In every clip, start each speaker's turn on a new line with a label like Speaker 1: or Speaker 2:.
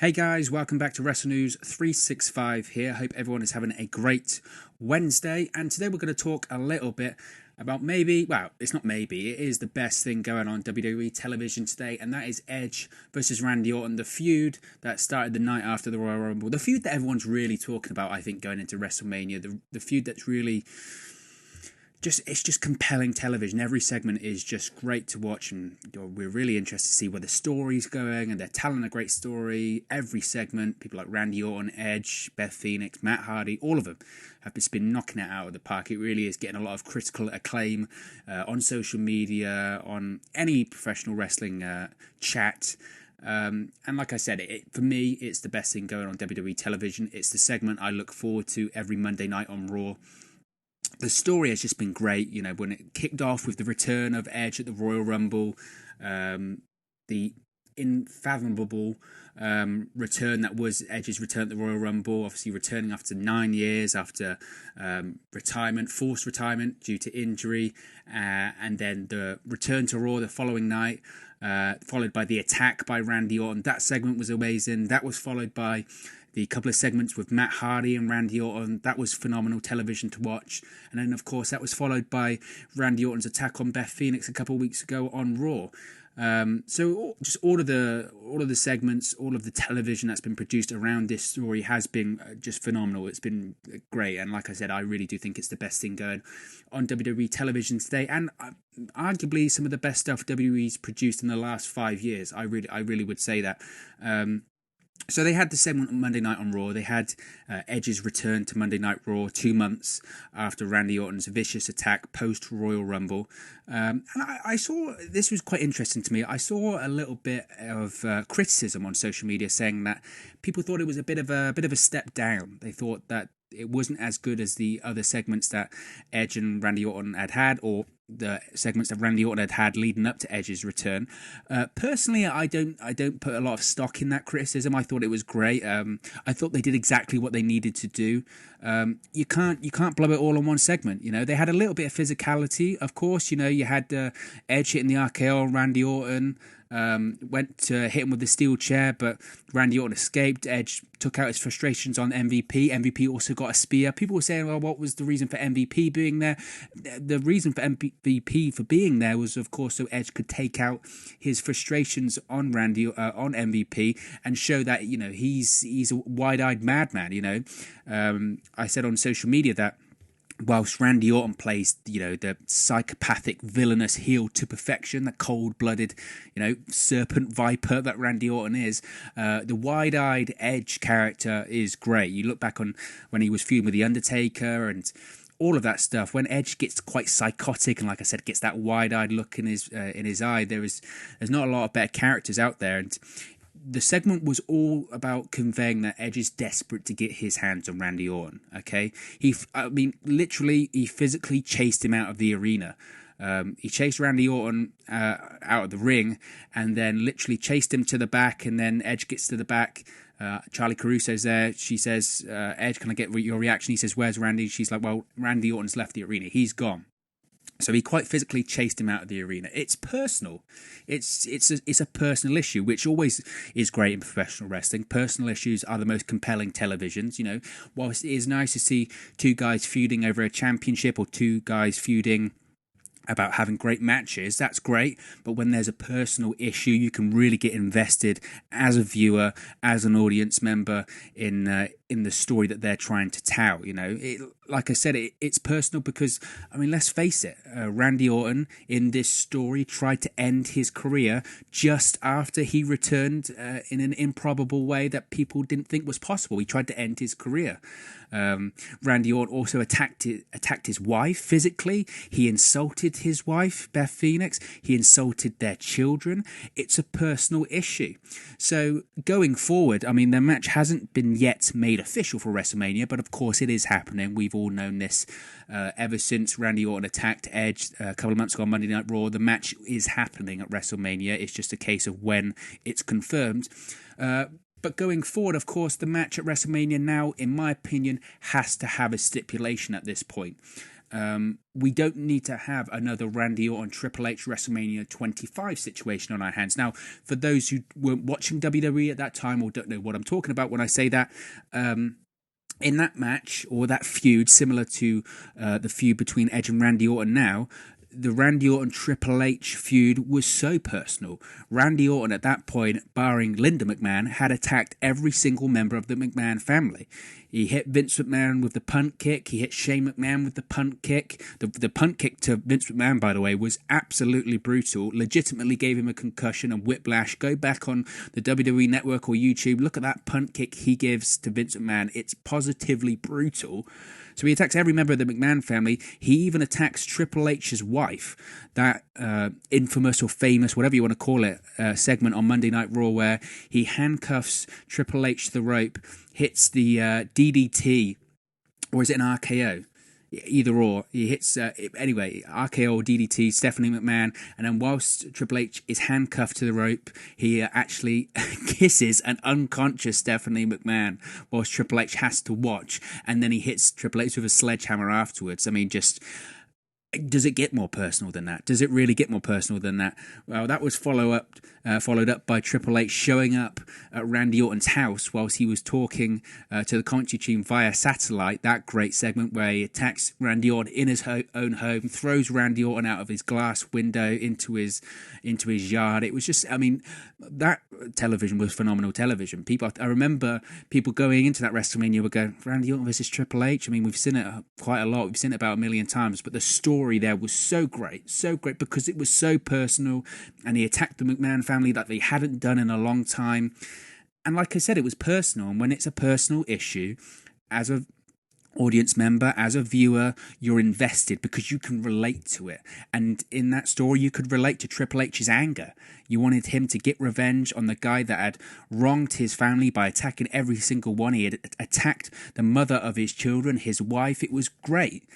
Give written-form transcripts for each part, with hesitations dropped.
Speaker 1: Hey guys, welcome back to Wrestle News 365 here. Hope everyone is having a great Wednesday. And today we're going to talk a little bit about it's not maybe, it is the best thing going on WWE television today. And that is Edge versus Randy Orton, the feud that started the night after the Royal Rumble. The feud that everyone's really talking about, I think, going into WrestleMania. The feud that's really it's just compelling television. Every segment is just great to watch, and we're really interested to see where the story's going, and they're telling a great story. Every segment, people like Randy Orton, Edge, Beth Phoenix, Matt Hardy, all of them have just been knocking it out of the park. It really is getting a lot of critical acclaim on social media, on any professional wrestling chat. And like I said, for me, it's the best thing going on WWE television. It's the segment I look forward to every Monday night on Raw. The story has just been great. You know, when it kicked off with the return of Edge at the Royal Rumble, the unfathomable return that was Edge's return at the Royal Rumble, obviously returning after 9 years after forced retirement due to injury, and then the return to Raw the following night, followed by the attack by Randy Orton. That segment was amazing. That was followed by the couple of segments with Matt Hardy and Randy Orton. That was phenomenal television to watch. And then, of course, that was followed by Randy Orton's attack on Beth Phoenix a couple of weeks ago on Raw. So just all of the segments, all of the television that's been produced around this story has been just phenomenal. It's been great, and like I said, I really do think it's the best thing going on WWE television today, and arguably some of the best stuff WWE's produced in the last 5 years. I really would say that. So they had the segment on Monday Night on Raw. They had Edge's return to Monday Night Raw 2 months after Randy Orton's vicious attack post-Royal Rumble. And I saw, this was quite interesting to me, I saw a little bit of criticism on social media saying that people thought it was a bit of a step down. They thought that it wasn't as good as the other segments that Edge and Randy Orton had, or the segments that Randy Orton had leading up to Edge's return. Personally, I don't put a lot of stock in that criticism. I thought it was great. I thought they did exactly what they needed to do. You can't blow it all on one segment. You know, they had a little bit of physicality, of course. You know, you had Edge hitting the RKO on Randy Orton. Went to hit him with the steel chair, but Randy Orton escaped. Edge took out his frustrations on MVP. MVP also got a spear. People were saying, well, what was the reason for MVP being there? The reason for MVP for being there was, of course, so Edge could take out his frustrations on on MVP and show that, you know, he's a wide-eyed madman, you know. I said on social media that whilst Randy Orton plays, you know, the psychopathic, villainous heel to perfection, the cold-blooded, you know, serpent viper that Randy Orton is, the wide-eyed Edge character is great. You look back on when he was feuding with The Undertaker and all of that stuff. When Edge gets quite psychotic and, like I said, gets that wide-eyed look in his eye, there's not a lot of better characters out there. And the segment was all about conveying that Edge is desperate to get his hands on Randy Orton, okay? Literally, he physically chased him out of the arena. He chased Randy Orton out of the ring and then literally chased him to the back, and then Edge gets to the back. Charlie Caruso's there. She says, Edge, can I get your reaction? He says, where's Randy? She's like, well, Randy Orton's left the arena. He's gone. So he quite physically chased him out of the arena. It's personal. It's a personal issue, which always is great in professional wrestling. Personal issues are the most compelling televisions. You know, whilst it is nice to see two guys feuding over a championship or two guys feuding about having great matches, that's great. But when there's a personal issue, you can really get invested as a viewer, as an audience member in the story that they're trying to tell. You know, like I said, it's personal because, I mean, let's face it, Randy Orton in this story tried to end his career just after he returned in an improbable way that people didn't think was possible. He tried to end his career. Randy Orton also attacked his wife physically. He insulted his wife, Beth Phoenix. He insulted their children. It's a personal issue. So going forward, I mean, the match hasn't been yet made official for WrestleMania, but of course it is happening. We've all known this ever since Randy Orton attacked Edge a couple of months ago on Monday Night Raw. The match is happening at WrestleMania. It's just a case of when it's confirmed. But going forward, of course, the match at WrestleMania now, in my opinion, has to have a stipulation at this point. We don't need to have another Randy Orton Triple H WrestleMania 25 situation on our hands. Now, for those who weren't watching WWE at that time or don't know what I'm talking about when I say that, in that match or that feud, similar to the feud between Edge and Randy Orton now, the Randy Orton Triple H feud was so personal. Randy Orton at that point, barring Linda McMahon, had attacked every single member of the McMahon family. He hit Vince McMahon with the punt kick. He hit Shane McMahon with the punt kick. The punt kick to Vince McMahon, by the way, was absolutely brutal. Legitimately gave him a concussion and whiplash. Go back on the WWE Network or YouTube. Look at that punt kick he gives to Vince McMahon. It's positively brutal. So he attacks every member of the McMahon family. He even attacks Triple H's wife. That infamous or famous, whatever you want to call it, segment on Monday Night Raw where he handcuffs Triple H to the rope, hits the DDT, or is it an RKO? Either or. He hits, anyway, RKO or DDT, Stephanie McMahon, and then whilst Triple H is handcuffed to the rope, he actually kisses an unconscious Stephanie McMahon whilst Triple H has to watch, and then he hits Triple H with a sledgehammer afterwards. I mean, just... does it get more personal than that? Does it really get more personal than that? Well, that was followed up by Triple H showing up at Randy Orton's house whilst he was talking to the commentary team via satellite. That great segment where he attacks Randy Orton in his own home, throws Randy Orton out of his glass window into his yard. It was just, I mean, that television was phenomenal television. I remember people going into that WrestleMania were going, Randy Orton versus Triple H. I mean, we've seen it quite a lot. We've seen it about 1 million times, but the story there was so great because it was so personal, and he attacked the McMahon family that they hadn't done in a long time. And like I said, it was personal, and when it's a personal issue, as a audience member, as a viewer, you're invested because you can relate to it. And in that story, you could relate to Triple H's anger. You wanted him to get revenge on the guy that had wronged his family by attacking every single one. He had attacked the mother of his children, his wife. It was great.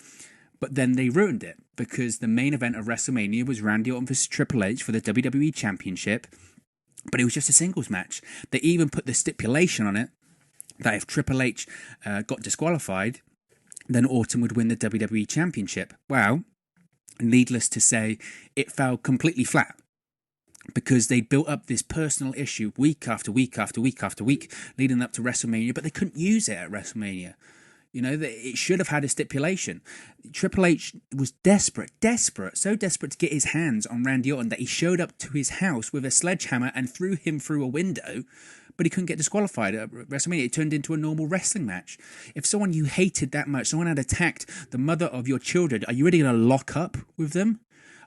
Speaker 1: But then they ruined it because the main event of WrestleMania was Randy Orton vs Triple H for the WWE Championship, but it was just a singles match. They even put the stipulation on it that if Triple H got disqualified, then Orton would win the WWE Championship. Well, needless to say, it fell completely flat because they built up this personal issue week after week after week after week leading up to WrestleMania, but they couldn't use it at WrestleMania. You know, it should have had a stipulation. Triple H was so desperate to get his hands on Randy Orton that he showed up to his house with a sledgehammer and threw him through a window, but he couldn't get disqualified at WrestleMania. It turned into a normal wrestling match. If someone you hated that much, someone had attacked the mother of your children, are you really going to lock up with them?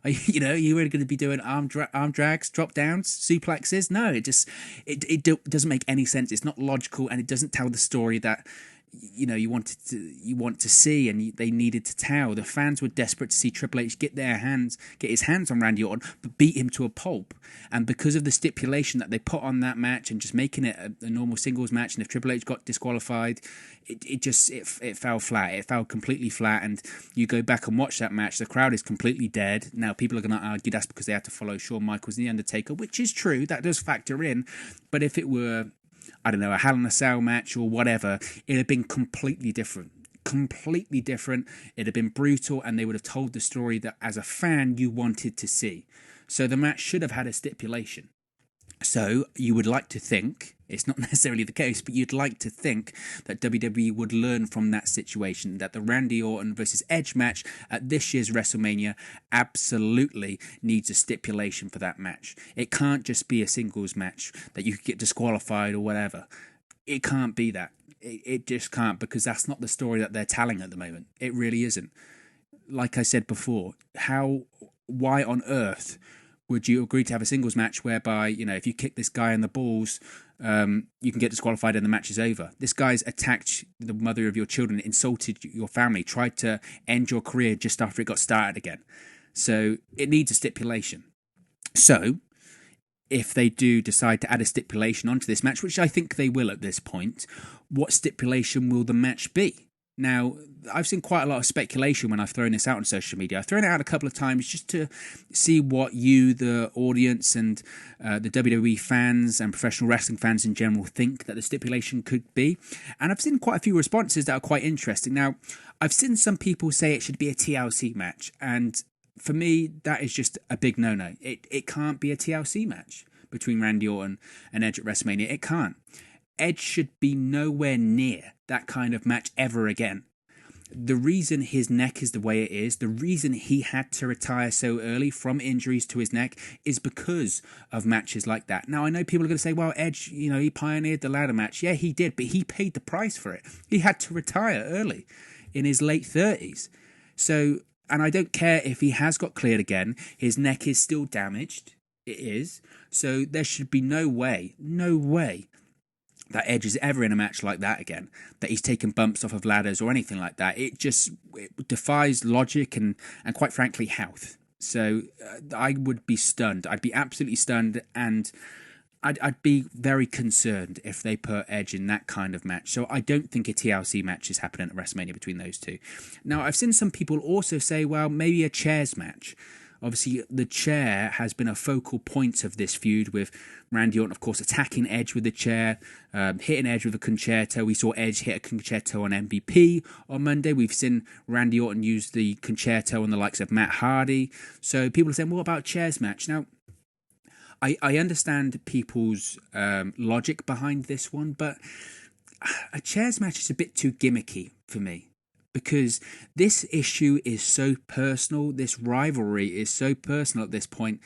Speaker 1: Are you really going to be doing arm drags, drop downs, suplexes? No, it doesn't make any sense. It's not logical, and it doesn't tell the story that you want to see, and they needed to tell. The fans were desperate to see Triple H get his hands on Randy Orton, but beat him to a pulp. And because of the stipulation that they put on that match and just making it a normal singles match, and if Triple H got disqualified, it fell flat. It fell completely flat. And you go back and watch that match, the crowd is completely dead. Now people are going to argue that's because they had to follow Shawn Michaels and The Undertaker, which is true. That does factor in. But if it were, I don't know, a Hell in a Cell match or whatever, it'd have been completely different. It'd have been brutal, and they would have told the story that as a fan you wanted to see. So the match should have had a stipulation. So you would like to think, it's not necessarily the case, but you'd like to think that WWE would learn from that situation, that the Randy Orton versus Edge match at this year's WrestleMania absolutely needs a stipulation for that match. It can't just be a singles match that you could get disqualified or whatever. It can't be that. It just can't, because that's not the story that they're telling at the moment. It really isn't. Like I said before, why on earth would you agree to have a singles match whereby, if you kick this guy in the balls, you can get disqualified and the match is over? This guy's attacked the mother of your children, insulted your family, tried to end your career just after it got started again. So it needs a stipulation. So if they do decide to add a stipulation onto this match, which I think they will at this point, what stipulation will the match be? Now, I've seen quite a lot of speculation when I've thrown this out on social media. I've thrown it out a couple of times just to see what you, the audience, and the WWE fans and professional wrestling fans in general think that the stipulation could be. And I've seen quite a few responses that are quite interesting. Now, I've seen some people say it should be a TLC match. And for me, that is just a big no-no. It can't be a TLC match between Randy Orton and Edge at WrestleMania. It can't. Edge should be nowhere near that kind of match ever again. The reason his neck is the way it is, the reason he had to retire so early from injuries to his neck is because of matches like that. Now, I know people are going to say, well, Edge, he pioneered the ladder match. Yeah, he did, but he paid the price for it. He had to retire early in his late 30s. So, and I don't care if he has got cleared again, his neck is still damaged. It is. So there should be no way that Edge is ever in a match like that again, that he's taken bumps off of ladders or anything like that. It defies logic and quite frankly, health. So I would be stunned. I'd be absolutely stunned, and I'd be very concerned if they put Edge in that kind of match. So I don't think a TLC match is happening at WrestleMania between those two. Now, I've seen some people also say, well, maybe a chairs match. Obviously, the chair has been a focal point of this feud, with Randy Orton, of course, attacking Edge with the chair, hitting Edge with a concerto. We saw Edge hit a concerto on MVP on Monday. We've seen Randy Orton use the concerto on the likes of Matt Hardy. So people are saying, what about chairs match? Now, I understand people's logic behind this one, but a chairs match is a bit too gimmicky for me. Because this issue is so personal, this rivalry is so personal at this point.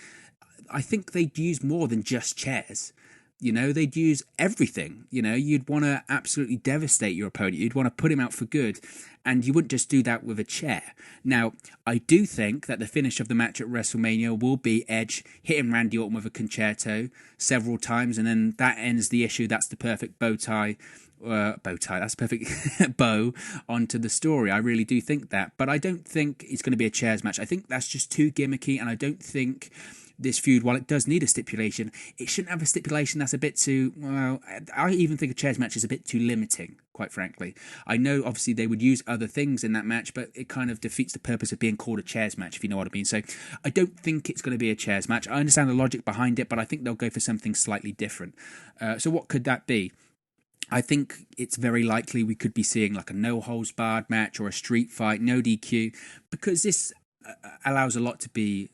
Speaker 1: I think they'd use more than just chairs. They'd use everything. You'd want to absolutely devastate your opponent. You'd want to put him out for good. And you wouldn't just do that with a chair. Now, I do think that the finish of the match at WrestleMania will be Edge hitting Randy Orton with a concerto several times. And then that ends the issue. That's the perfect bow tie. That's perfect bow onto the story. I really do think that. But I don't think it's going to be a chairs match. I think that's just too gimmicky. And I don't think this feud, while it does need a stipulation, it shouldn't have a stipulation that's a bit too, well, I even think a chairs match is a bit too limiting, quite frankly. I know, obviously, they would use other things in that match, but it kind of defeats the purpose of being called a chairs match, if you know what I mean. So I don't think it's going to be a chairs match. I understand the logic behind it, but I think they'll go for something slightly different. So what could that be? I think it's very likely we could be seeing like a no-holds-barred match or a street fight, no DQ, because this allows a lot to be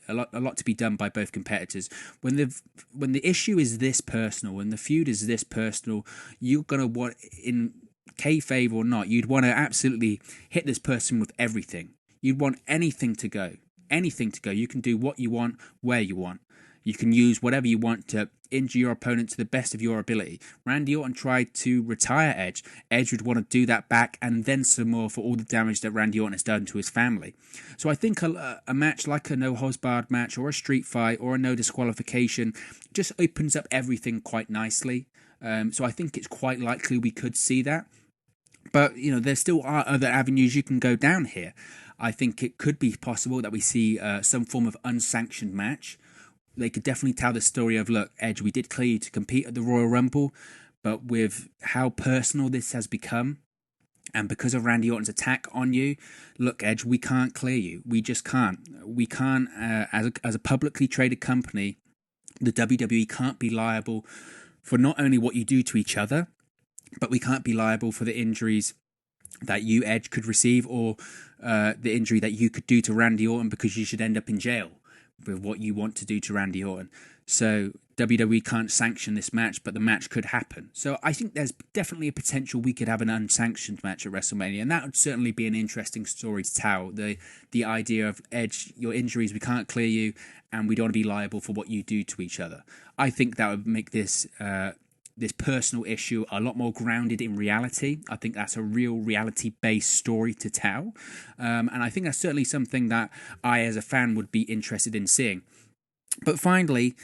Speaker 1: done by both competitors. When the issue is this personal, when the feud is this personal, you're gonna want, in kayfabe or not, you'd want to absolutely hit this person with everything. You'd want anything to go. You can do what you want, where you want. You can use whatever you want to injure your opponent to the best of your ability. Randy Orton tried to retire Edge. Edge would want to do that back and then some more for all the damage that Randy Orton has done to his family. So I think a match like a no-holds-barred match or a street fight or a no disqualification just opens up everything quite nicely. So I think it's quite likely we could see that. But, there still are other avenues you can go down here. I think it could be possible that we see some form of unsanctioned match. They could definitely tell the story of, look, Edge, we did clear you to compete at the Royal Rumble, but with how personal this has become, and because of Randy Orton's attack on you, look, Edge, we can't clear you. We just can't. We can't, as a publicly traded company, the WWE can't be liable for not only what you do to each other, but we can't be liable for the injuries that you, Edge, could receive, or the injury that you could do to Randy Orton, because you should end up in jail with what you want to do to Randy Orton. So WWE can't sanction this match, but the match could happen. So I think there's definitely a potential we could have an unsanctioned match at WrestleMania, and that would certainly be an interesting story to tell. The idea of, Edge, your injuries, we can't clear you, and we don't want to be liable for what you do to each other. I think that would make this personal issue a lot more grounded in reality. I think that's a real reality-based story to tell. And I think that's certainly something that I, as a fan, would be interested in seeing. But finally,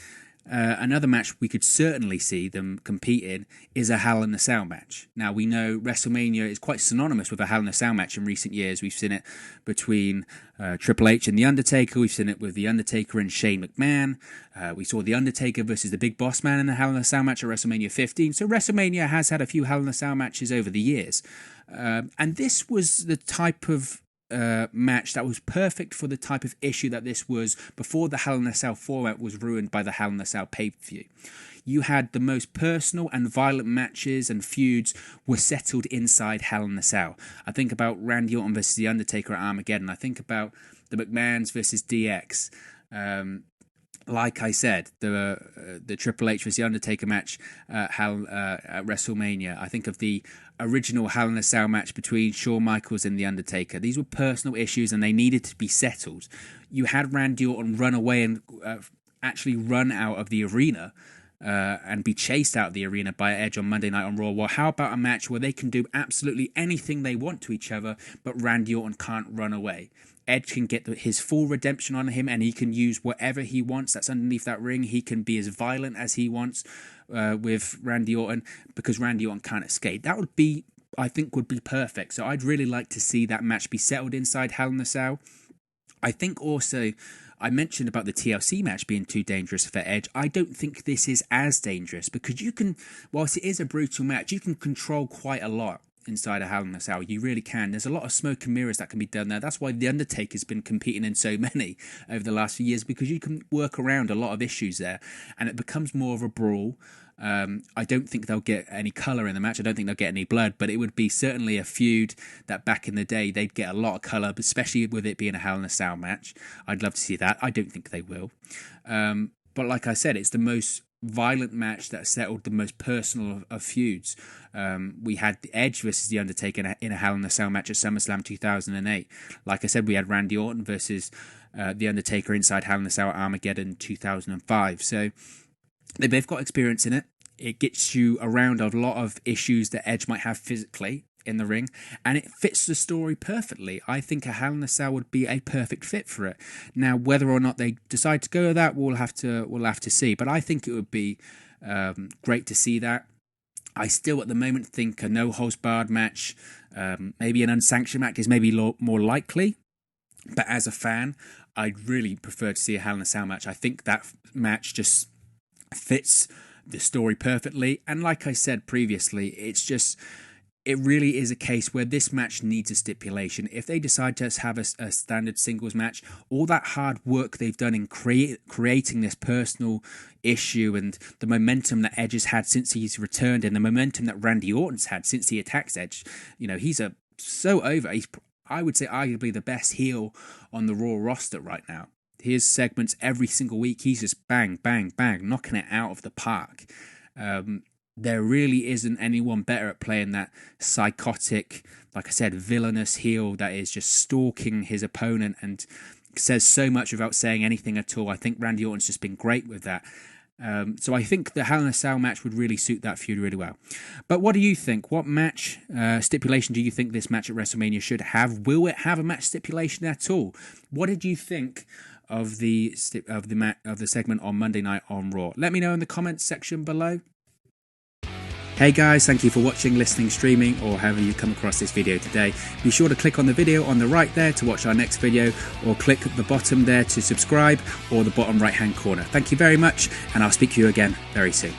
Speaker 1: Another match we could certainly see them compete in is a Hell in a Cell match. Now, we know WrestleMania is quite synonymous with a Hell in a Cell match in recent years. We've seen it between Triple H and The Undertaker. We've seen it with The Undertaker and Shane McMahon. We saw The Undertaker versus the Big Boss Man in a Hell in a Cell match at WrestleMania 15. So WrestleMania has had a few Hell in a Cell matches over the years. And this was the type of match that was perfect for the type of issue that this was before the Hell in a Cell format was ruined by the Hell in a Cell pay-per-view. You had the most personal and violent matches and feuds were settled inside Hell in a Cell. I think about Randy Orton versus The Undertaker at Armageddon. I think about the McMahons versus DX. Like I said, the Triple H versus The Undertaker match at WrestleMania. I think of the original Hell in a Cell match between Shawn Michaels and The Undertaker. These were personal issues and they needed to be settled. You had Randy Orton run away and actually run out of the arena and be chased out of the arena by Edge on Monday Night on Raw. Well, how about a match where they can do absolutely anything they want to each other, but Randy Orton can't run away? Edge can get his full redemption on him and he can use whatever he wants that's underneath that ring. He can be as violent as he wants with Randy Orton because Randy Orton can't escape. That would be, I think, would be perfect. So I'd really like to see that match be settled inside Hell in a Cell. I think also, I mentioned about the TLC match being too dangerous for Edge. I don't think this is as dangerous because you can, whilst it is a brutal match, you can control quite a lot inside a Hell in a Cell. You really can. There's a lot of smoke and mirrors that can be done there. That's why The Undertaker's been competing in so many over the last few years, because you can work around a lot of issues there and it becomes more of a brawl. I don't think they'll get any colour in the match. I don't think they'll get any blood, but it would be certainly a feud that back in the day they'd get a lot of colour, especially with it being a Hell in a Cell match. I'd love to see that. I don't think they will. But like I said, it's the most violent match that settled the most personal of feuds. We had Edge versus The Undertaker in a Hell in a Cell match at SummerSlam 2008. Like I said, we had Randy Orton versus The Undertaker inside Hell in a Cell at Armageddon 2005. So they both got experience in it. It gets you around a lot of issues that Edge might have physically in the ring, and it fits the story perfectly. I think a Hell in a Cell would be a perfect fit for it. Now, whether or not they decide to go with that, we'll have to see. But I think it would be great to see that. I still, at the moment, think a no-holds-barred match, maybe an unsanctioned match, is maybe more likely. But as a fan, I'd really prefer to see a Hell in a Cell match. I think that match just fits the story perfectly. And like I said previously, it really is a case where this match needs a stipulation. If they decide to have a standard singles match, all that hard work they've done in creating this personal issue and the momentum that Edge has had since he's returned and the momentum that Randy Orton's had since he attacks Edge, he's so over. He's, I would say, arguably the best heel on the Raw roster right now. His segments every single week, he's just bang, bang, bang, knocking it out of the park. There really isn't anyone better at playing that psychotic, like I said, villainous heel that is just stalking his opponent and says so much without saying anything at all. I think Randy Orton's just been great with that. So I think the Hell in a Cell match would really suit that feud really well. But what do you think? What match stipulation do you think this match at WrestleMania should have? Will it have a match stipulation at all? What did you think of the segment on Monday Night on Raw? Let me know in the comments section below. Hey guys, thank you for watching, listening, streaming, or however you come across this video today. Be sure to click on the video on the right there to watch our next video, or click the bottom there to subscribe, or the bottom right hand corner. Thank you very much, and I'll speak to you again very soon.